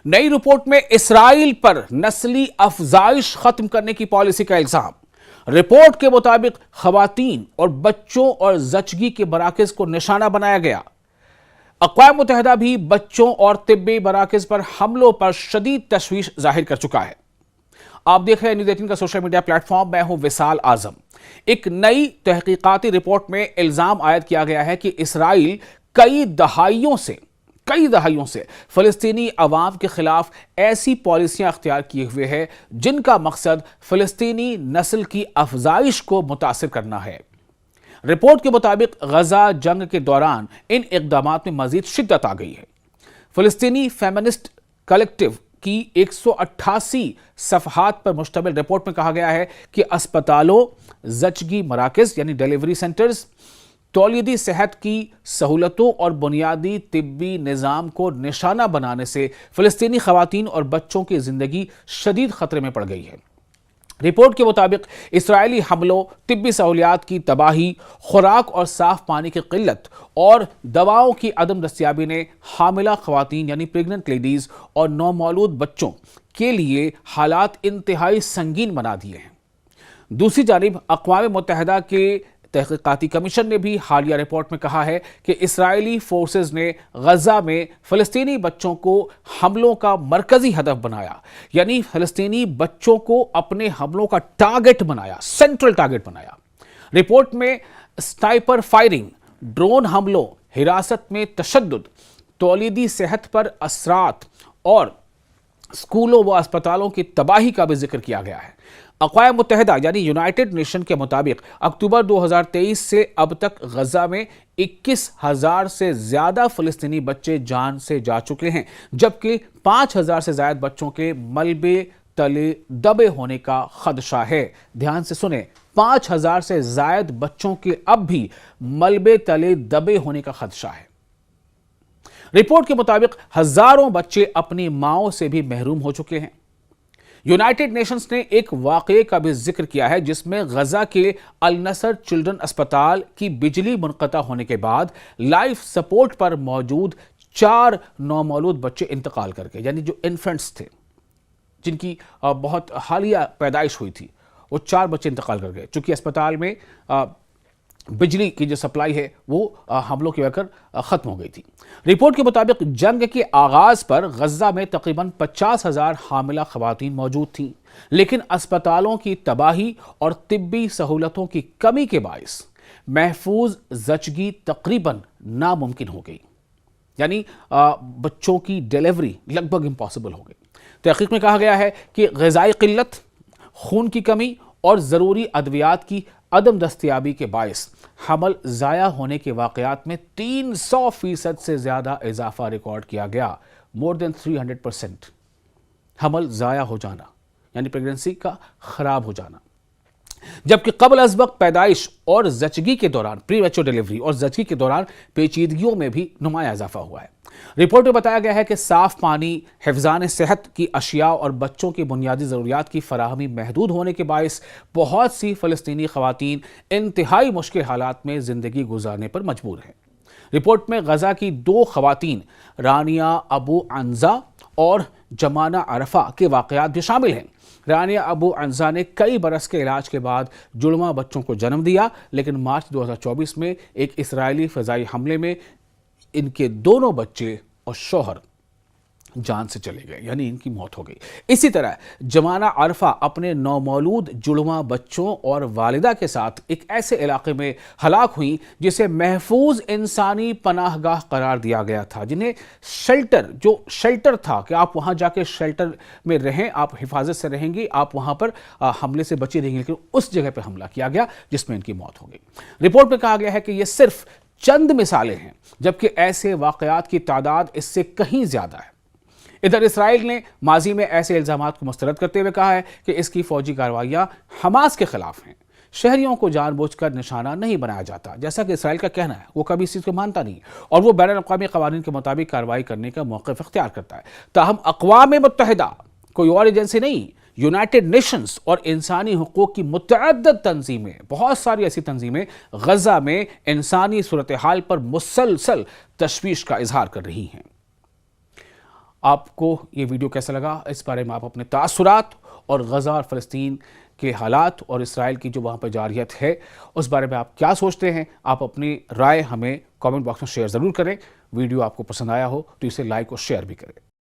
نئی رپورٹ میں اسرائیل پر نسلی افزائش ختم کرنے کی پالیسی کا الزام۔ رپورٹ کے مطابق خواتین اور بچوں اور زچگی کے مراکز کو نشانہ بنایا گیا۔ اقوام متحدہ بھی بچوں اور طبی مراکز پر حملوں پر شدید تشویش ظاہر کر چکا ہے۔ آپ دیکھ رہے ہیں نیوز 18 کا سوشل میڈیا پلیٹ فارم، میں ہوں وصال اعظم۔ ایک نئی تحقیقاتی رپورٹ میں الزام عائد کیا گیا ہے کہ اسرائیل کئی دہائیوں سے فلسطینی عوام کے خلاف ایسی پالیسیاں اختیار کیے ہوئے ہے جن کا مقصد فلسطینی نسل کی افزائش کو متاثر کرنا ہے۔ رپورٹ کے مطابق غزہ جنگ کے دوران ان اقدامات میں مزید شدت آ گئی ہے۔ فلسطینی فیمنسٹ کلیکٹیو کی 188 صفحات پر مشتمل رپورٹ میں کہا گیا ہے کہ اسپتالوں، زچگی مراکز یعنی ڈیلیوری سینٹرز، تولیدی صحت کی سہولتوں اور بنیادی طبی نظام کو نشانہ بنانے سے فلسطینی خواتین اور بچوں کی زندگی شدید خطرے میں پڑ گئی ہے۔ رپورٹ کے مطابق اسرائیلی حملوں، طبی سہولیات کی تباہی، خوراک اور صاف پانی کی قلت اور دواؤں کی عدم دستیابی نے حاملہ خواتین یعنی پریگننٹ لیڈیز اور نومولود بچوں کے لیے حالات انتہائی سنگین بنا دیے ہیں۔ دوسری جانب اقوام متحدہ کے تحقیقاتی کمیشن نے بھی حالیہ رپورٹ میں کہا ہے کہ اسرائیلی فورسز نے غزہ میں فلسطینی بچوں کو حملوں کا مرکزی ہدف بنایا، یعنی فلسطینی بچوں کو اپنے حملوں کا ٹارگٹ بنایا، سینٹرل ٹارگٹ بنایا۔ رپورٹ میں سنائپر فائرنگ، ڈرون حملوں، حراست میں تشدد، تولیدی صحت پر اثرات اور اسکولوں و اسپتالوں کی تباہی کا بھی ذکر کیا گیا ہے۔ اقوام متحدہ یعنی یونائٹڈ نیشن کے مطابق اکتوبر 2023 سے اب تک غزہ میں 21,000 سے زیادہ فلسطینی بچے جان سے جا چکے ہیں، جبکہ 5,000 سے زائد بچوں کے ملبے تلے دبے ہونے کا خدشہ ہے۔ دھیان سے سنیں، 5,000 سے زائد بچوں کے اب بھی ملبے تلے دبے ہونے کا خدشہ ہے۔ رپورٹ کے مطابق ہزاروں بچے اپنی ماؤں سے بھی محروم ہو چکے ہیں۔ یونائٹڈ نیشنز نے ایک واقعے کا بھی ذکر کیا ہے جس میں غزہ کے النصر چلڈرن اسپتال کی بجلی منقطع ہونے کے بعد لائف سپورٹ پر موجود 4 نومولود بچے انتقال کر گئے، یعنی جو انفنٹس تھے جن کی بہت حالیہ پیدائش ہوئی تھی، وہ 4 بچے انتقال کر گئے چونکہ اسپتال میں بجلی کی جو سپلائی ہے وہ حملوں کی وجہ کر ختم ہو گئی تھی۔ رپورٹ کے مطابق جنگ کے آغاز پر غزہ میں تقریباً 50,000 حاملہ خواتین موجود تھیں، لیکن اسپتالوں کی تباہی اور طبی سہولتوں کی کمی کے باعث محفوظ زچگی تقریباً ناممکن ہو گئی، یعنی بچوں کی ڈیلیوری لگ بھگ امپاسبل ہو گئی۔ تحقیق میں کہا گیا ہے کہ غذائی قلت، خون کی کمی اور ضروری ادویات کی عدم دستیابی کے باعث حمل ضائع ہونے کے واقعات میں 300% سے زیادہ اضافہ ریکارڈ کیا گیا۔ مور دین 300% حمل ضائع ہو جانا یعنی پریگننسی کا خراب ہو جانا، جبکہ قبل از وقت پیدائش اور زچگی کے دوران پری میچور ڈیلیوری اور زچگی کے دوران پیچیدگیوں میں بھی نمایاں اضافہ ہوا ہے۔ رپورٹ میں بتایا گیا ہے کہ صاف پانی، حفظان صحت کی اشیاء اور بچوں کی بنیادی ضروریات کی فراہمی محدود ہونے کے باعث بہت سی فلسطینی خواتین انتہائی مشکل حالات میں زندگی گزارنے پر مجبور ہیں۔ رپورٹ میں غزہ کی 2 خواتین رانیہ ابو عنزہ اور جمانہ عرفہ کے واقعات بھی شامل ہیں۔ رانیہ ابو عنزہ نے کئی برس کے علاج کے بعد جڑواں بچوں کو جنم دیا، لیکن مارچ 2024 میں ایک اسرائیلی فضائی حملے میں ان کے دونوں بچے اور شوہر جان سے چلے گئے، یعنی ان کی موت ہو گئی۔ اسی طرح جمانہ عرفہ اپنے نومولود جڑواں بچوں اور والدہ کے ساتھ ایک ایسے علاقے میں ہلاک ہوئی جسے محفوظ انسانی پناہ گاہ قرار دیا گیا تھا، جنہیں شیلٹر تھا کہ آپ وہاں جا کے شیلٹر میں رہیں، آپ حفاظت سے رہیں گے، آپ وہاں پر حملے سے بچی رہیں گے، لیکن اس جگہ پہ حملہ کیا گیا جس میں ان کی موت ہو گئی۔ رپورٹ میں کہا گیا ہے کہ یہ صرف چند مثالیں ہیں، جبکہ ایسے واقعات کی تعداد اس سے کہیں زیادہ ہے۔ ادھر اسرائیل نے ماضی میں ایسے الزامات کو مسترد کرتے ہوئے کہا ہے کہ اس کی فوجی کارروائیاں حماس کے خلاف ہیں، شہریوں کو جان بوجھ کر نشانہ نہیں بنایا جاتا، جیسا کہ اسرائیل کا کہنا ہے۔ وہ کبھی اس چیز کو مانتا نہیں اور وہ بین الاقوامی قوانین کے مطابق کارروائی کرنے کا موقف اختیار کرتا ہے۔ تاہم اقوام متحدہ کوئی اور ایجنسی نہیں، یونائٹڈ نیشنز اور انسانی حقوق کی متعدد تنظیمیں، بہت ساری ایسی تنظیمیں غزہ میں انسانی صورتحال پر مسلسل تشویش کا اظہار کر رہی ہیں۔ آپ کو یہ ویڈیو کیسا لگا، اس بارے میں آپ اپنے تاثرات اور غزہ اور فلسطین کے حالات اور اسرائیل کی جو وہاں پہ جارحیت ہے اس بارے میں آپ کیا سوچتے ہیں، آپ اپنی رائے ہمیں کامنٹ باکس میں شیئر ضرور کریں۔ ویڈیو آپ کو پسند آیا ہو تو اسے لائک اور شیئر بھی کریں۔